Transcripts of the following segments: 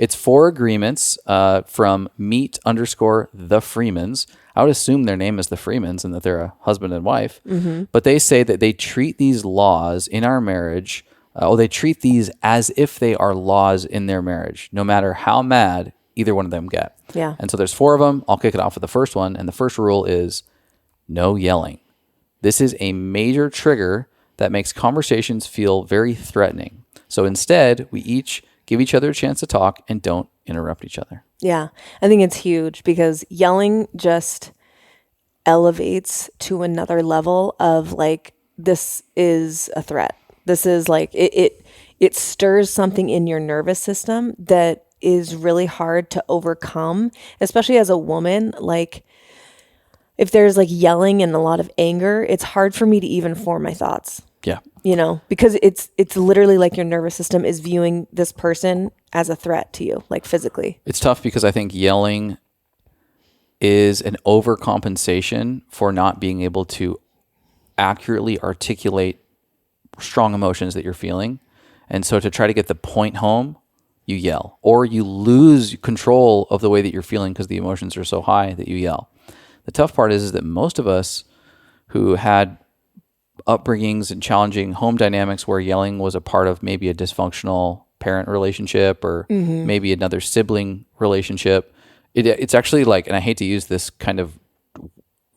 It's 4 agreements from meet_the Freemans. I would assume their name is the Freemans and that they're a husband and wife. But they say that they treat these laws in our marriage, they treat these as if they are laws in their marriage, no matter how mad either one of them get. Yeah. And so there's 4 of them. I'll kick it off with the first one. And the first rule is no yelling. This is a major trigger that makes conversations feel very threatening. So instead, we each give each other a chance to talk and don't interrupt each other. Yeah, I think it's huge because yelling just elevates to another level of like, this is a threat. This is like, it stirs something in your nervous system that is really hard to overcome, especially as a woman. Like, if there's like yelling and a lot of anger, it's hard for me to even form my thoughts. Yeah. You know, because it's literally like your nervous system is viewing this person as a threat to you, like physically. It's tough because I think yelling is an overcompensation for not being able to accurately articulate strong emotions that you're feeling. And so to try to get the point home, you yell, or you lose control of the way that you're feeling because the emotions are so high that you yell. The tough part is that most of us who had upbringings and challenging home dynamics where yelling was a part of maybe a dysfunctional parent relationship or maybe another sibling relationship. It's actually like, and I hate to use this kind of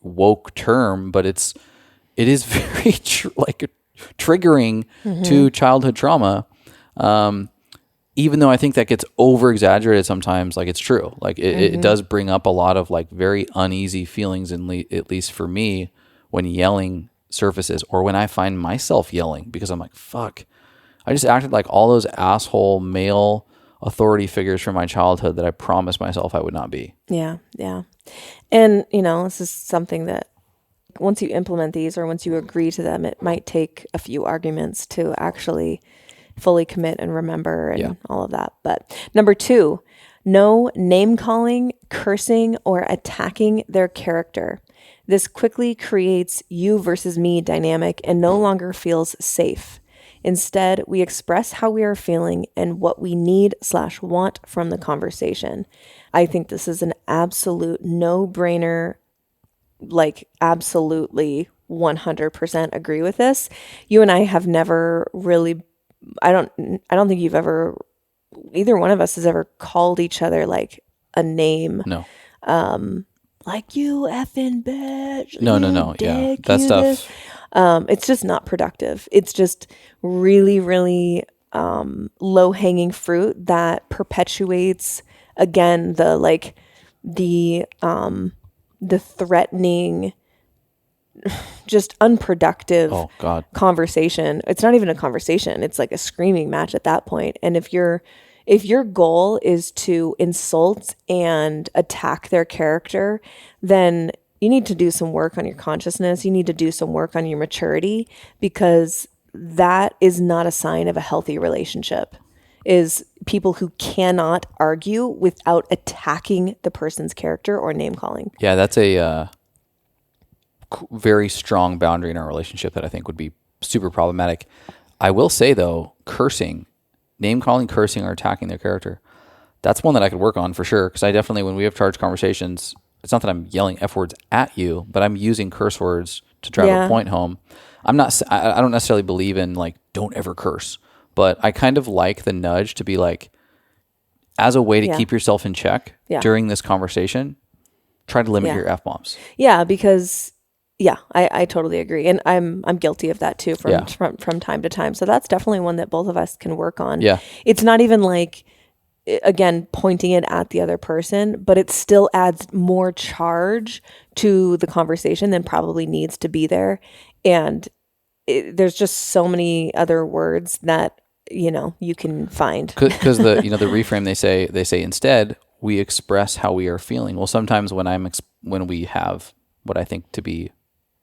woke term, but it is very triggering to childhood trauma. Even though I think that gets over exaggerated sometimes, like it's true. Like it does bring up a lot of like very uneasy feelings, at least for me, when yelling surfaces or when I find myself yelling because I'm like, fuck, I just acted like all those asshole male authority figures from my childhood that I promised myself I would not be. Yeah. Yeah. And, you know, this is something that once you implement these or once you agree to them, it might take a few arguments to actually fully commit and remember and all of that. But number 2, no name calling, cursing, or attacking their character. This quickly creates you versus me dynamic and no longer feels safe. Instead, we express how we are feeling and what we need/want from the conversation. I think this is an absolute no-brainer, like absolutely 100% agree with this. You and I have never really, I don't think you've ever, either one of us has ever called each other like a name. No. Like, you effing bitch. No. Yeah. That stuff. It's just not productive. It's just really, really low-hanging fruit that perpetuates, again, the threatening, just unproductive conversation. It's not even a conversation. It's like a screaming match at that point. And if your goal is to insult and attack their character, then you need to do some work on your consciousness. You need to do some work on your maturity, because that is not a sign of a healthy relationship, is people who cannot argue without attacking the person's character or name calling. Yeah, that's a very strong boundary in our relationship that I think would be super problematic. I will say, though, cursing, name calling, cursing, or attacking their character, that's one that I could work on for sure. Because I definitely, when we have charged conversations, it's not that I'm yelling F words at you, but I'm using curse words to drive a point home. I don't necessarily believe in like, don't ever curse, but I kind of like the nudge to be like, as a way to keep yourself in check during this conversation, try to limit your F-bombs. Yeah, because I totally agree. And I'm guilty of that too from time to time. So that's definitely one that both of us can work on. Yeah. It's not even like, again, pointing it at the other person, but it still adds more charge to the conversation than probably needs to be there. And there's just so many other words that, you can find. Because the reframe, they say instead, we express how we are feeling. Well, sometimes when we have what I think to be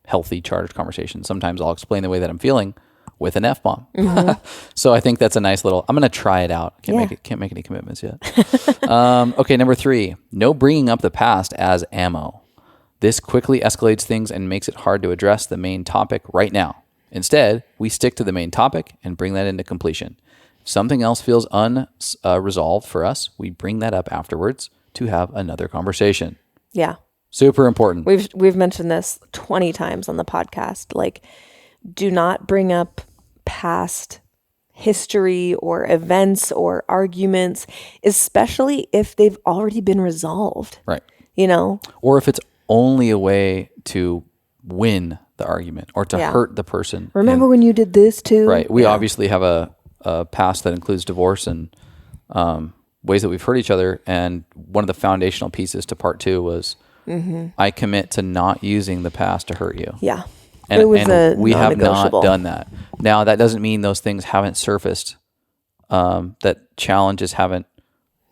healthy charged conversations, sometimes I'll explain the way that I'm feeling with an F-bomb. So I think that's a nice little, I'm going to try it out. Can't make any commitments yet. Okay. Number 3, no bringing up the past as ammo. This quickly escalates things and makes it hard to address the main topic right now. Instead, we stick to the main topic and bring that into completion. something else feels unresolved for us, we bring that up afterwards to have another conversation. Yeah. Super important. We've mentioned this 20 times on the podcast. Like, do not bring up past history or events or arguments, especially if they've already been resolved. Right. You know? Or if it's only a way to win the argument or to hurt the person. Remember when you did this too? Right. We obviously have a past that includes divorce and ways that we've hurt each other. And one of the foundational pieces to part 2 was I commit to not using the past to hurt you. Yeah. And, it was and we have not done that. Now, that doesn't mean those things haven't surfaced, that challenges haven't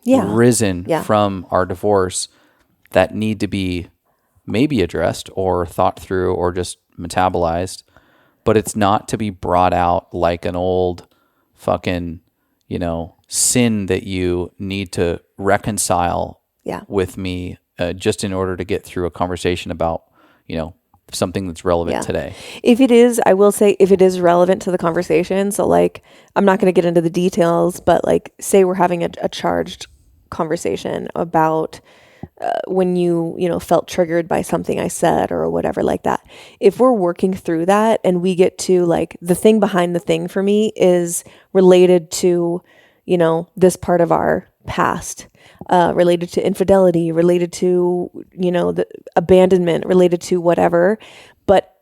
risen from our divorce that need to be maybe addressed or thought through or just metabolized. But it's not to be brought out like an old fucking, sin that you need to reconcile with me just in order to get through a conversation about, something that's relevant today. If it is, I will say, if it is relevant to the conversation, so like, I'm not going to get into the details, but like, say we're having a charged conversation about when you felt triggered by something I said or whatever like that. If we're working through that and we get to like the thing behind the thing for me is related to, this part of our past, related to infidelity, related to, the abandonment, related to whatever, but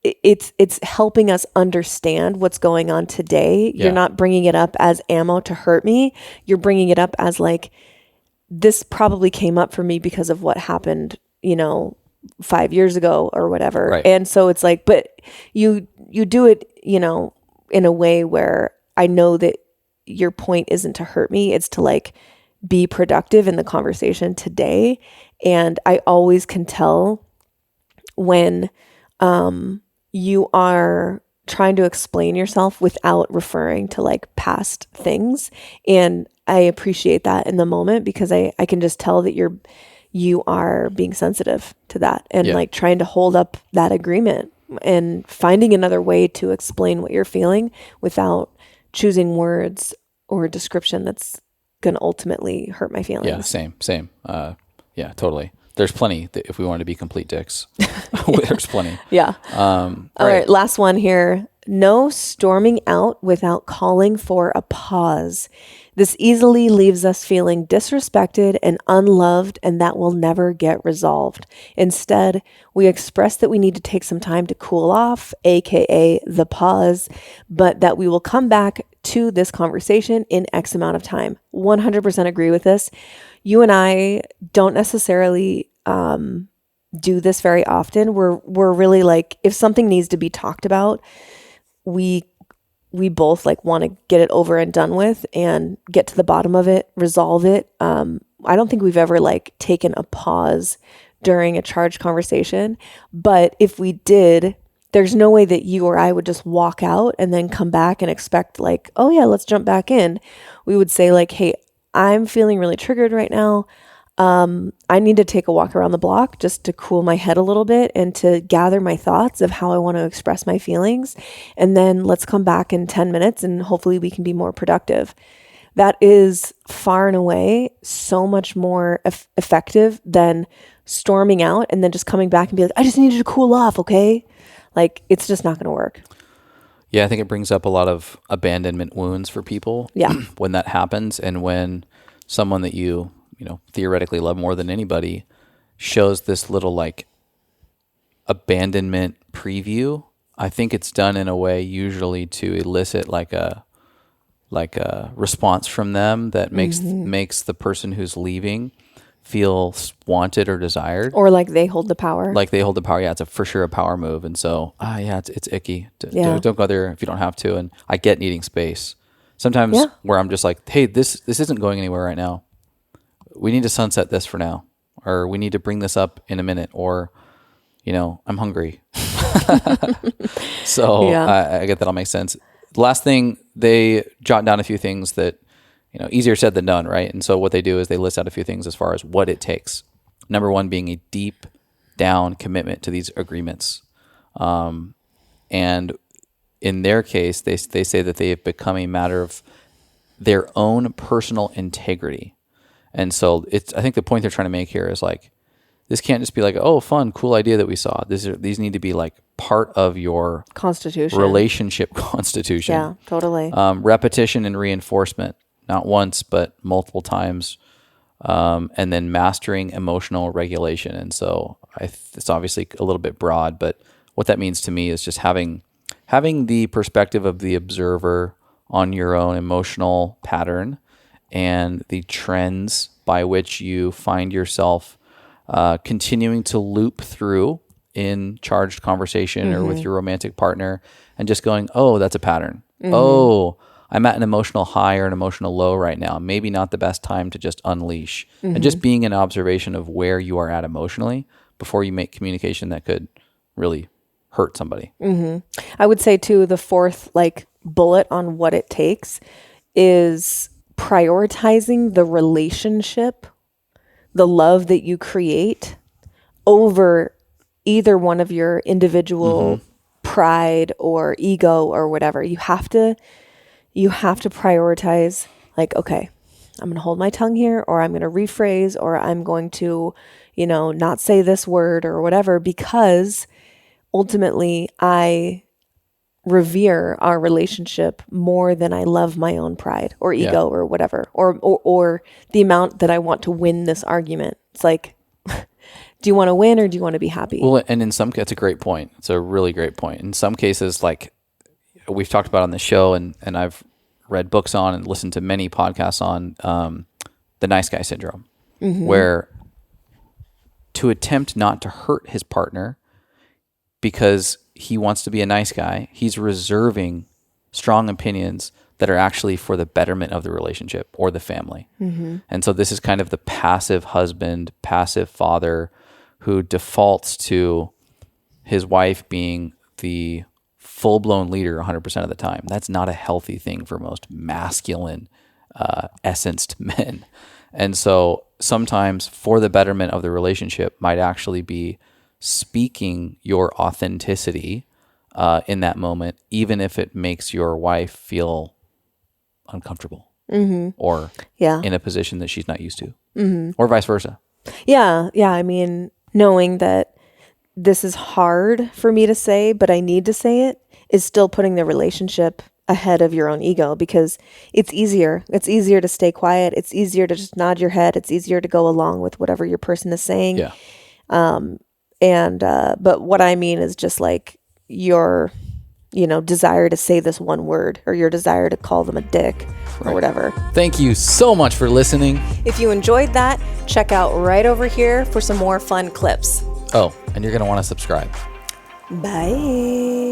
it's helping us understand what's going on today. You're not bringing it up as ammo to hurt me. You're bringing it up as like, this probably came up for me because of what happened, 5 years ago or whatever. Right. And so it's like, but you do it, in a way where I know that your point isn't to hurt me. It's to like be productive in the conversation today. And I always can tell when you are trying to explain yourself without referring to like past things. And I appreciate that in the moment because I can just tell that you are being sensitive to that and like trying to hold up that agreement and finding another way to explain what you're feeling without choosing words or description that's going to ultimately hurt my feelings. Yeah, same. Yeah, totally. There's plenty if we want to be complete dicks. There's plenty. Yeah. All right, last one here. No storming out without calling for a pause. This easily leaves us feeling disrespected and unloved, and that will never get resolved. Instead, we express that we need to take some time to cool off, aka the pause, but that we will come back to this conversation in X amount of time. 100% agree with this. You and I don't necessarily do this very often. We're really like, if something needs to be talked about, we both like want to get it over and done with and get to the bottom of it, resolve it. I don't think we've ever like taken a pause during a charged conversation, but if we did, there's no way that you or I would just walk out and then come back and expect like, oh yeah, let's jump back in. We would say like, hey, I'm feeling really triggered right now. I need to take a walk around the block just to cool my head a little bit and to gather my thoughts of how I want to express my feelings. And then let's come back in 10 minutes and hopefully we can be more productive. That is far and away so much more effective than storming out and then just coming back and be like, I just needed to cool off. Okay. Like it's just not going to work. Yeah. I think it brings up a lot of abandonment wounds for people. Yeah. When that happens and when someone that you theoretically love more than anybody shows this little like abandonment preview. I think it's done in a way usually to elicit like a response from them that makes the person who's leaving feel wanted or desired. Or like they hold the power. Yeah, it's for sure a power move. And so, it's icky. Don't go there if you don't have to. And I get needing space. Sometimes where I'm just like, hey, this isn't going anywhere right now. We need to sunset this for now, or we need to bring this up in a minute, or, I'm hungry. So I get that all makes sense. The last thing, they jot down a few things that, easier said than done, right? And so what they do is they list out a few things as far as what it takes. Number one being a deep down commitment to these agreements. And in their case, they say that they have become a matter of their own personal integrity. And so I think the point they're trying to make here is like, this can't just be like, oh, fun, cool idea that we saw. These need to be like part of your constitution, relationship constitution. Yeah, totally. Repetition and reinforcement, not once, but multiple times. And then mastering emotional regulation. And so it's obviously a little bit broad, but what that means to me is just having the perspective of the observer on your own emotional pattern and the trends by which you find yourself continuing to loop through in charged conversation or with your romantic partner, and just going, oh, that's a pattern. Oh, I'm at an emotional high or an emotional low right now. Maybe not the best time to just unleash. And just being an observation of where you are at emotionally before you make communication that could really hurt somebody. I would say too, the fourth like bullet on what it takes is prioritizing the relationship, the love that you create over either one of your individual pride or ego or whatever. You have to prioritize like, okay, I'm going to hold my tongue here, or I'm going to rephrase, or I'm going to, not say this word or whatever, because ultimately I revere our relationship more than I love my own pride or ego or whatever, or the amount that I want to win this argument. It's like, do you want to win or do you want to be happy? Well, and in some, that's a great point. It's a really great point. In some cases, like we've talked about on the show, and I've read books on and listened to many podcasts on the nice guy syndrome, where to attempt not to hurt his partner because he wants to be a nice guy, he's reserving strong opinions that are actually for the betterment of the relationship or the family. And so this is kind of the passive husband, passive father who defaults to his wife being the full-blown leader 100% of the time. That's not a healthy thing for most masculine, essenced men. And so sometimes for the betterment of the relationship might actually be speaking your authenticity in that moment, even if it makes your wife feel uncomfortable or in a position that she's not used to, or vice versa. Yeah. I mean, knowing that this is hard for me to say, but I need to say it, is still putting the relationship ahead of your own ego, because it's easier. It's easier to stay quiet. It's easier to just nod your head. It's easier to go along with whatever your person is saying. Yeah. But what I mean is just like your, desire to say this one word, or your desire to call them a dick or whatever. Thank you so much for listening. If you enjoyed that, check out right over here for some more fun clips. Oh, and you're going to want to subscribe. Bye.